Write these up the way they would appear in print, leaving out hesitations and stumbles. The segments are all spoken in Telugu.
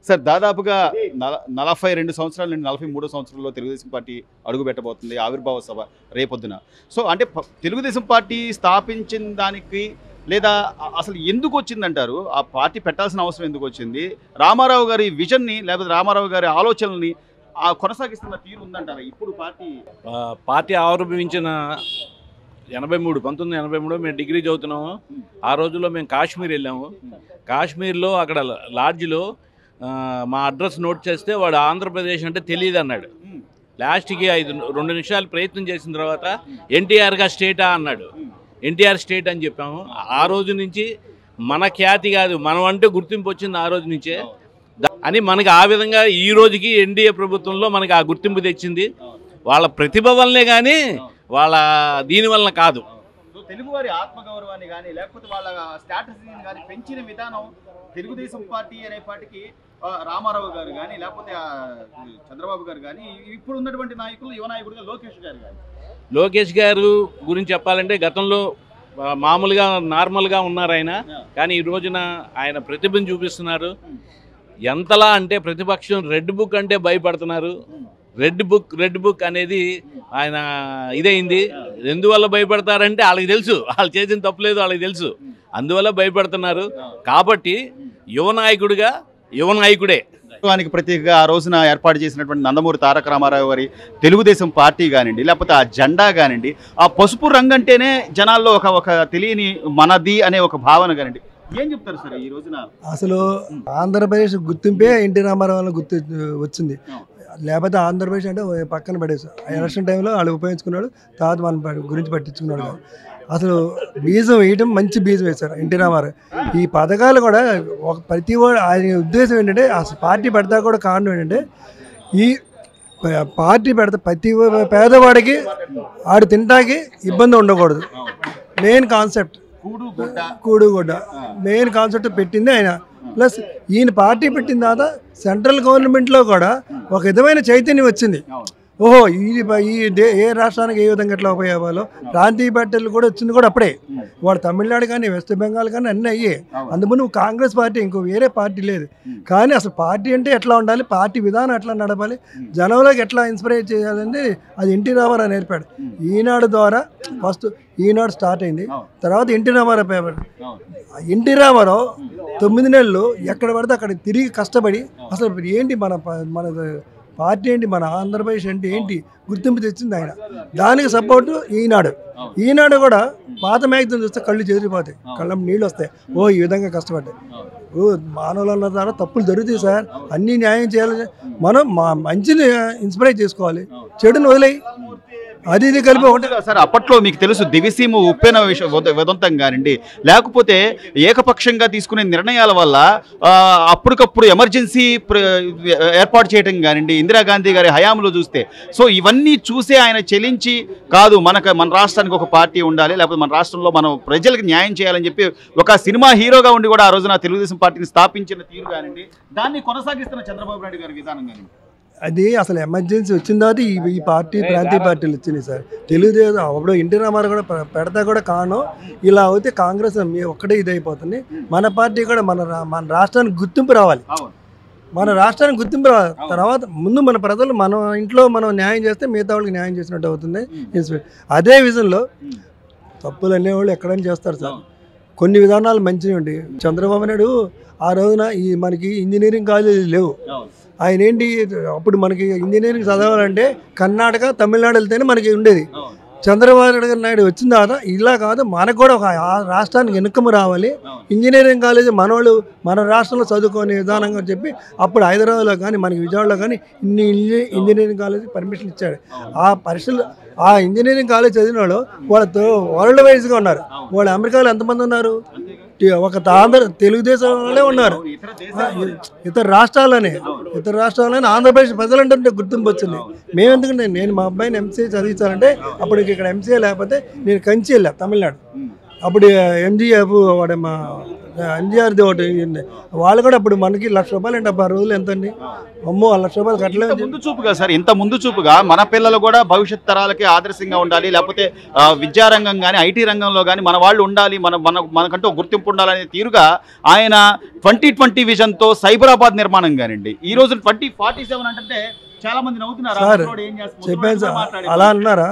సార్ దాదాపుగా 42 సంవత్సరాల నుండి 43 సంవత్సరాల్లో తెలుగుదేశం పార్టీ అడుగు పెట్టబోతుంది ఆవిర్భావ సభ రేపొద్దున. సో అంటే తెలుగుదేశం పార్టీ స్థాపించిన దానికి లేదా అసలు ఎందుకు వచ్చిందంటారు? ఆ పార్టీ పెట్టాల్సిన అవసరం ఎందుకు వచ్చింది? రామారావు గారి విజన్ని లేకపోతే రామారావు గారి ఆలోచనల్ని కొనసాగిస్తున్న తీరు ఉందంటారా ఇప్పుడు పార్టీ ఆవిర్భవించిన 1983 మేము డిగ్రీ చదువుతున్నాము. ఆ రోజుల్లో మేము కాశ్మీర్ వెళ్ళాము. కాశ్మీర్లో అక్కడ లాడ్జ్లో మా అడ్రస్ నోట్ చేస్తే వాడు ఆంధ్రప్రదేశ్ అంటే తెలియదు అన్నాడు. లాస్ట్కి 2 నిమిషాలు ప్రయత్నం చేసిన తర్వాత ఎన్టీఆర్గా స్టేటా అన్నాడు. ఎన్టీఆర్ స్టేట్ అని చెప్పాము. ఆ రోజు నుంచి మన ఖ్యాతి కాదు, మనం అంటే గుర్తింపు వచ్చింది ఆ రోజు నుంచే అని మనకి ఆ విధంగా ఈ రోజుకి ఎన్డీఏ ప్రభుత్వంలో మనకి ఆ గుర్తింపు తెచ్చింది. వాళ్ళ ప్రతిభ వల్లే కానీ వాళ్ళ దీనివల్ల కాదు. తెలుగువారి ఆత్మగౌరవాన్ని కానీ లేకపోతే వాళ్ళ స్టాటస్ని కానీ పెంచిన విధానం తెలుగుదేశం పార్టీ అనే పార్టీకి రామారావు గారు కానీ లేకపోతే చంద్రబాబు గారు కానీ ఇప్పుడు ఉన్నటువంటి నాయకులు యువ నాయకుడిగా లోకేష్ గారు గురించి చెప్పాలంటే గతంలో మామూలుగా నార్మల్గా ఉన్నారు ఆయన. కానీ ఈ రోజున ఆయన ప్రతిభను చూపిస్తున్నారు. ఎంతలా అంటే ప్రతిపక్షం రెడ్ బుక్ అంటే భయపడుతున్నారు. రెడ్ బుక్ అనేది ఆయన ఇదైంది. ఎందువల్ల భయపడతారంటే వాళ్ళకి తెలుసు, వాళ్ళు చేసిన తప్పులేదు వాళ్ళకి తెలుసు, అందువల్ల భయపడుతున్నారు. కాబట్టి యువ నాయకుడే ప్రత్యేకంగా ఆ రోజున ఏర్పాటు చేసినటువంటి నందమూరి తారక రామారావు గారి తెలుగుదేశం పార్టీ కానివ్వండి లేకపోతే ఆ జెండా కానివ్వండి, ఆ పసుపు రంగు అంటేనే జనాల్లో ఒక తెలియని మనది అనే ఒక భావన కానివ్వండి, ఏం చెప్తారు సార్ ఈ రోజున? అసలు ఆంధ్రప్రదేశ్ గుర్తింపే ఎన్టీ రామారావు వచ్చింది. లేకపోతే ఆంధ్రప్రదేశ్ అంటే పక్కన పడేసాం. ఎలక్షన్ టైంలో వాళ్ళు ఉపయోగించుకున్నాడు, తర్వాత మన గురించి పట్టించుకున్నాడు. అసలు బీజం వేయడం మంచి బీజం వేశారు ఎన్టీ రామారావు. ఈ పథకాలు కూడా ప్రతి ఆయన ఉద్దేశం ఏంటంటే అసలు పార్టీ పెడతా కూడా కారణం ఏంటంటే ఈ పార్టీ పెడతా ప్రతి పేదవాడికి ఆడు తింటాకి ఇబ్బంది ఉండకూడదు. మెయిన్ కాన్సెప్ట్ కూడుగుడ్డ మెయిన్ కాన్సెప్ట్ పెట్టింది ఆయన. ప్లస్ ఈయన పార్టీ పెట్టిన తర్వాత సెంట్రల్ గవర్నమెంట్లో కూడా ఒక విధమైన చైతన్యం వచ్చింది. ఓహో ఏ రాష్ట్రానికి ఏ విధంగా ఎట్లా ఉపయోగాలో ప్రాంతీయ పార్టీలు కూడా వచ్చింది కూడా అప్పుడే. వాడు తమిళనాడు కానీ వెస్ట్ బెంగాల్ కానీ అన్నీ అయ్యే. అందుకు కాంగ్రెస్ పార్టీ ఇంకో వేరే పార్టీ లేదు. కానీ అసలు పార్టీ అంటే ఎట్లా ఉండాలి, పార్టీ విధానం ఎట్లా నడపాలి, జనంలోకి ఎట్లా ఇన్స్పైర్ చేయాలంటే అది ఎన్టీ రామారావు నేర్పాడు. ఈనాడు ద్వారా ఫస్ట్ ఈనాడు స్టార్ట్ అయింది, తర్వాత ఎన్టీ రామారావు పేపర్. ఎన్టీ రామారావు 9 నెలలు ఎక్కడ పడితే అక్కడ తిరిగి కష్టపడి అసలు ఏంటి మన పార్టీ ఏంటి, మన ఆంధ్రప్రదేశ్ అంటే ఏంటి గుర్తింపు తెచ్చింది ఆయన. దానికి సపోర్టు ఈనాడు కూడా పాత మ్యాగజైన్ చూస్తే కళ్ళు చెదిరిపోతాయి, కళ్ళం నీళ్ళు వస్తాయి. ఓ ఈ విధంగా కష్టపడ్డాయి. మానవులు అన్న ద్వారా తప్పులు జరుగుతాయి సార్, అన్నీ న్యాయం చేయాలి. మనం మంచిని ఇన్స్పైర్ చేసుకోవాలి, చెడుని వదిలేయి. అది కలిపి ఒకటి సార్. అప్పట్లో మీకు తెలుసు దివిసీమ ఉప్పెన విదంతం కానివ్వండి లేకపోతే ఏకపక్షంగా తీసుకునే నిర్ణయాల వల్ల అప్పటికప్పుడు ఎమర్జెన్సీ ఏర్పాటు చేయడం కానివ్వండి ఇందిరాగాంధీ గారి హయాంలో చూస్తే. సో ఇవన్నీ చూసే ఆయన చెలించి కాదు మన రాష్ట్రానికి ఒక పార్టీ ఉండాలి, లేకపోతే మన రాష్ట్రంలో మనం ప్రజలకు న్యాయం చేయాలని చెప్పి ఒక సినిమా హీరోగా ఉండి కూడా ఆ రోజున తెలుగుదేశం పార్టీని స్థాపించిన తీరు కానివ్వండి, దాన్ని కొనసాగిస్తున్న చంద్రబాబు నాయుడు గారి విధానం కానివ్వండి. అది అసలు ఎమర్జెన్సీ వచ్చిన తర్వాత ఈ పార్టీ ప్రాంతీయ పార్టీలు వచ్చినాయి సార్. తెలుగుదేశం అప్పుడు ఎన్టీ రామారావు కూడా పెడతా కూడా కాను. ఇలా అయితే కాంగ్రెస్ ఒక్కటే ఇదైపోతుంది. మన పార్టీ కూడా మన రాష్ట్రానికి గుర్తింపు రావాలి, తర్వాత ముందు మన ప్రజలు మన ఇంట్లో మనం న్యాయం చేస్తే మిగతా వాళ్ళకి న్యాయం చేసినట్టు అవుతుంది. అదే విజన్లో తప్పులు అనేవాళ్ళు ఎక్కడైనా చేస్తారు సార్. కొన్ని విధానాలు మంచిగా ఉండి చంద్రబాబు నాయుడు ఆ రోజున మనకి ఇంజనీరింగ్ కాలేజీలు లేవు. ఆయన ఏంటి అప్పుడు మనకి ఇంజనీరింగ్ చదవాలంటే కర్ణాటక తమిళనాడు వెళ్తేనే మనకి ఉండేది. చంద్రబాబు నాయుడు వచ్చిన తర్వాత ఇలా కాదు, మనకు కూడా ఒక రాష్ట్రానికి ఇన్కమ్ రావాలి, ఇంజనీరింగ్ కాలేజీ మనోళ్ళు మన రాష్ట్రంలో చదువుకునే విధానంగా చెప్పి అప్పుడు హైదరాబాద్లో కానీ మనకి విజయవాడలో కానీ ఇన్ని ఇంజనీరింగ్ కాలేజీ పర్మిషన్ ఇచ్చాడు. ఆ ఇంజనీరింగ్ కాలేజ్ చదివిన వాళ్ళు వాళ్ళతో వరల్డ్ వైజ్గా ఉన్నారు. వాళ్ళు అమెరికాలో ఎంతమంది ఉన్నారు, ఒక తెలుగుదేశం వాళ్ళే ఉన్నారు. ఇతర రాష్ట్రాల్లోనే ఆంధ్రప్రదేశ్ ప్రజలంటే గుర్తింపు వచ్చింది. మేము ఎందుకంటే నేను మా అబ్బాయిని ఎంసీఏ చదివించాలంటే అప్పుడు ఇక్కడ ఎంసీఏ లేకపోతే నేను కంచి వెళ్ళా తమిళనాడు. అప్పుడు ఎంజీఎఫ్ వాడే మా ఎన్టీఆర్ది ఒకటి వాళ్ళు కూడా ఇప్పుడు మనకి ₹1,00,000 అంటే 10 రోజులు ఎంత అండి? అమ్మో ₹1,00,000 కట్టలేదు. ముందు చూపుగా సార్, ఇంత ముందు చూపుగా మన పిల్లలు కూడా భవిష్యత్ తరాలకి ఆదర్శంగా ఉండాలి, లేకపోతే విద్యారంగం కానీ ఐటీ రంగంలో కానీ మన వాళ్ళు ఉండాలి, మనకంటూ గుర్తింపు ఉండాలనే తీరుగా ఆయన 2020 విజన్తో సైబరాబాద్ నిర్మాణం కానివ్వండి, ఈ రోజు 2047 అంటే చాలా మంది నవ్వుతున్నారు. సార్ చెప్పాను సార్, అలా అన్నారా?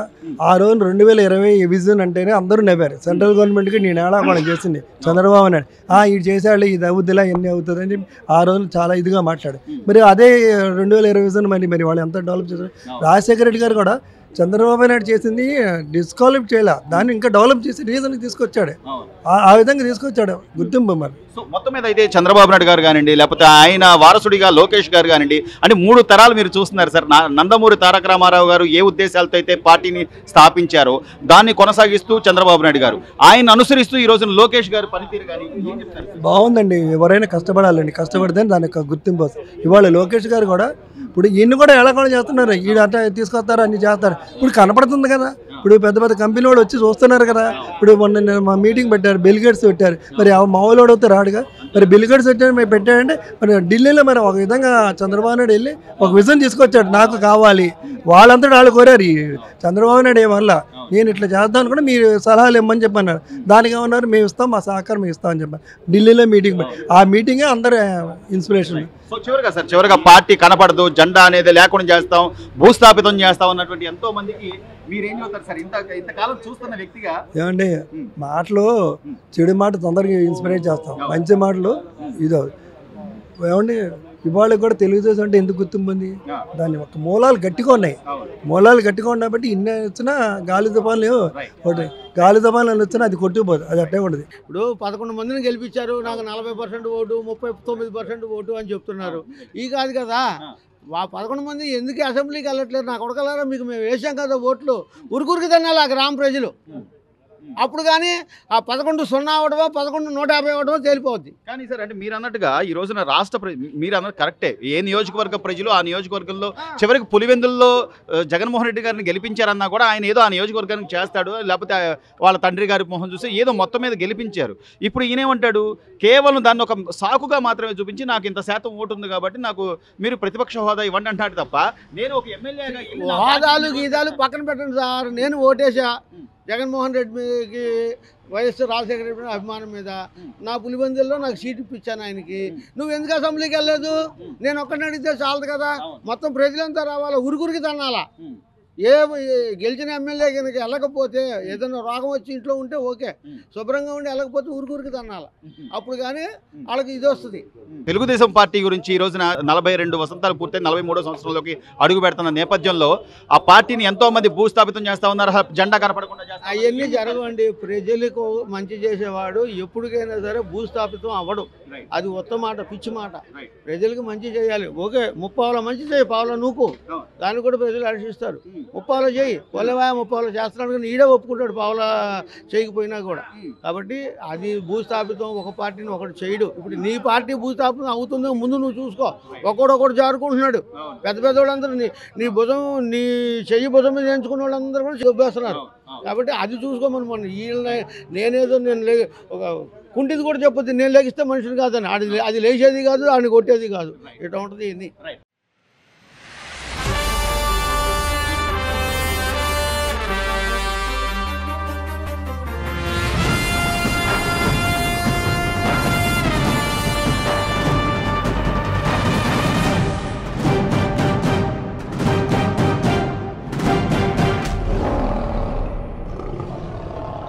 ఆ రోజు 2020 విజన్ అంటేనే అందరూ నవ్వారు. సెంట్రల్ గవర్నమెంట్కి నేను ఎలా మనం చేసింది చంద్రబాబు నాయుడు, ఇది చేశాడు, ఇది అవుతుందిలా ఎన్ని అవుతుంది అని చెప్పి ఆ రోజు చాలా ఇదిగా మాట్లాడు. మరి అదే 2020 విజన్ మరి వాళ్ళు ఎంత డెవలప్ చేశారు? రాజశేఖర రెడ్డి గారు కూడా చంద్రబాబు నాయుడు చేసింది డిస్క్వాలిఫై చేయాల, దాన్ని ఇంకా డెవలప్ చేసి రీజన్కి తీసుకొచ్చాడు. ఆ విధంగా తీసుకొచ్చాడు గుర్తింపు. మరి సో మొత్తం మీద అయితే చంద్రబాబు నాయుడు గారు కానివ్వండి, లేకపోతే ఆయన వారసుడిగా లోకేష్ గారు కానివ్వండి, అంటే 3 తరాలు మీరు చూస్తున్నారు సార్. నందమూరి తారక రామారావు గారు ఏ ఉద్దేశాలతో అయితే పార్టీని స్థాపించారో దాన్ని కొనసాగిస్తూ చంద్రబాబు నాయుడు గారు ఆయన అనుసరిస్తూ ఈ రోజున లోకేష్ గారు పనితీరు కానీ ఏం చెప్తారు? బాగుందండి. ఎవరైనా కష్టపడాలండి, కష్టపడితే దానికి గుర్తింపు వస్తుంది. ఇవాళ లోకేష్ గారు కూడా ఇప్పుడు ఈయన కూడా ఎలా కూడా చేస్తున్నారు, ఈయన అట్లా తీసుకొస్తారు అన్ని చేస్తారు. ఇప్పుడు కనపడుతుంది కదా, ఇప్పుడు పెద్ద పెద్ద కంపెనీ వాడు వచ్చి చూస్తున్నారు కదా. ఇప్పుడు మొన్న మా మీటింగ్ పెట్టారు, బిల్ గేట్స్ పెట్టారు. మరి మామూలు అయితే రాడుగా, మరి బిల్ గేట్స్ పెట్టాడంటే మరి ఢిల్లీలో మరి ఒక విధంగా చంద్రబాబు నాయుడు వెళ్ళి ఒక విజన్ తీసుకొచ్చాడు, నాకు కావాలి. వాళ్ళంతా వాళ్ళు కోరారు. ఈ చంద్రబాబు నాయుడు ఏమల్లా నేను ఇట్లా చేద్దాం అనుకుంటే మీరు సలహాలు ఇమ్మని చెప్పన్నారు. దానికి ఏమన్నారు, మేము ఇస్తాం, మా సహకారం మేము ఇస్తామని చెప్పారు. ఢిల్లీలో మీటింగ్, ఆ మీటింగే అందరు ఇన్స్పిరేషన్. సో చివరిగా సార్, చివరిగా పార్టీ కనపడదు, జెండా అనేది లేకుండా చేస్తాం, భూస్థాపితం చేస్తాం అన్నటువంటి ఎంతో మందికి మీరేం చెప్తారు సార్? ఇంతకాలం చూస్తున్న వ్యక్తిగా ఏమండి, మాటలు చెడు మాట తొందరగా ఇన్స్పిరేట్ చేస్తాం, మంచి మాటలు ఇదో ఏమండి. ఇవాళ కూడా తెలుగుదేశం అంటే ఎందుకు గుర్తింపు ఉంది? దాని ఒక మూలాలు గట్టిగా ఉన్నాయి. మూలాలు గట్టిగా ఉన్నాయి బట్టి ఇన్ని వచ్చినా గాలి తుఫాన్లు ఒకటి గాలి తుఫాన్లు వచ్చినా అది కొట్టుకుపోదు, అది అట్టే ఉండదు. ఇప్పుడు 11 మందిని గెలిపించారు, నాకు 40% ఓటు, 39% ఓటు అని చెప్తున్నారు. ఈ కాదు కదా, 11 మంది ఎందుకు అసెంబ్లీకి వెళ్ళట్లేదు? నా కొడకలారా, మీకు మేము వేసాం కదా ఓట్లు, ఉరుకురికి తినాలి ఆ గ్రామ ప్రజలు. అప్పుడు కానీ ఆ 11-0 అవడమో 11-150 అవడమో తేలిపోద్ది. కానీ సార్, అంటే మీరు అన్నట్టుగా ఈ రోజున మీరు అన్నట్టు కరెక్టే, ఏ నియోజకవర్గ ప్రజలు ఆ నియోజకవర్గంలో చివరికి పులివెందుల్లో జగన్మోహన్ రెడ్డి గారిని గెలిపించారన్నా కూడా ఆయన ఏదో ఆ నియోజకవర్గానికి చేస్తాడు, లేకపోతే వాళ్ళ తండ్రి గారి మొహం చూసి ఏదో మొత్తం మీద గెలిపించారు. ఇప్పుడు ఈయనేమంటాడు, కేవలం దాన్ని ఒక సాకుగా మాత్రమే చూపించి నాకు ఇంత శాతం ఓటు ఉంది కాబట్టి నాకు మీరు ప్రతిపక్ష హోదా ఇవ్వండి అంటాడు తప్ప, నేను ఒక ఎమ్మెల్యేగా హోదాలు గీదాలు పక్కన పెట్టండి సార్. నేను ఓటేసా జగన్మోహన్ రెడ్డికి, వైఎస్ రాజశేఖర రెడ్డి మీద అభిమానం మీద. నా పులివెందుల్లో నాకు సీట్ ఇప్పించాను ఆయనకి. నువ్వు ఎందుకు అసెంబ్లీకి వెళ్ళలేదు? నేను ఒక్కడిని అడిగితే చాలదు కదా, మొత్తం ప్రజలంతా రావాలా, ఉరుకురికి తన్నాలా. గెలిచిన ఎమ్మెల్యే కనుక వెళ్ళకపోతే ఏదైనా రోగం వచ్చి ఇంట్లో ఉంటే ఓకే, శుభ్రంగా ఉండి వెళ్ళకపోతే ఊరికి తన్నాల, అప్పుడు కానీ వాళ్ళకి ఇది వస్తుంది. తెలుగుదేశం పార్టీ గురించి ఈ రోజున 42 వసంతాలు పూర్తయి 43వ సంవత్సరంలోకి అడుగు పెడుతున్న నేపథ్యంలో ఆ పార్టీని ఎంతో మంది భూస్థాపితం చేస్తా ఉన్నారు, జెండా కనపడకుండా. అవన్నీ జరగవండి. ప్రజలకు మంచి చేసేవాడు ఎప్పటికైనా సరే భూస్థాపితం అవ్వడు. అది ఉత్తమ మాట, పిచ్చి మాట. ప్రజలకు మంచి చేయాలి, ఓకే. 30 మంచి చేయి, పావుల నూకు, దాన్ని కూడా ప్రజలు హర్షిస్తారు. 30 చేయి, కొలవాయ 30 చేస్తున్నాడు కానీ ఈడే ఒప్పుకుంటాడు పావుల చేయకపోయినా కూడా. కాబట్టి అది భూస్థాపితం ఒక పార్టీని ఒకటి చేయడు. ఇప్పుడు నీ పార్టీ భూస్థాపితం అవుతుందో ముందు నువ్వు చూసుకో. ఒకడు జారుకుంటున్నాడు. పెద్ద పెద్దవాళ్ళందరూ నీ భుజం, నీ చెయ్యి భుజం మీద ఎంచుకున్న వాళ్ళందరూ కూడా చెప్పేస్తున్నారు. కాబట్టి అది చూసుకోమని మొన్న నేను ఒక కుంటిది కూడా చెప్పొద్దు, నేను లెగిస్తే మనుషులు కాదని. అది లేచేది కాదు, ఆడిని కొట్టేది కాదు. ఇట్లా ఉంటుంది.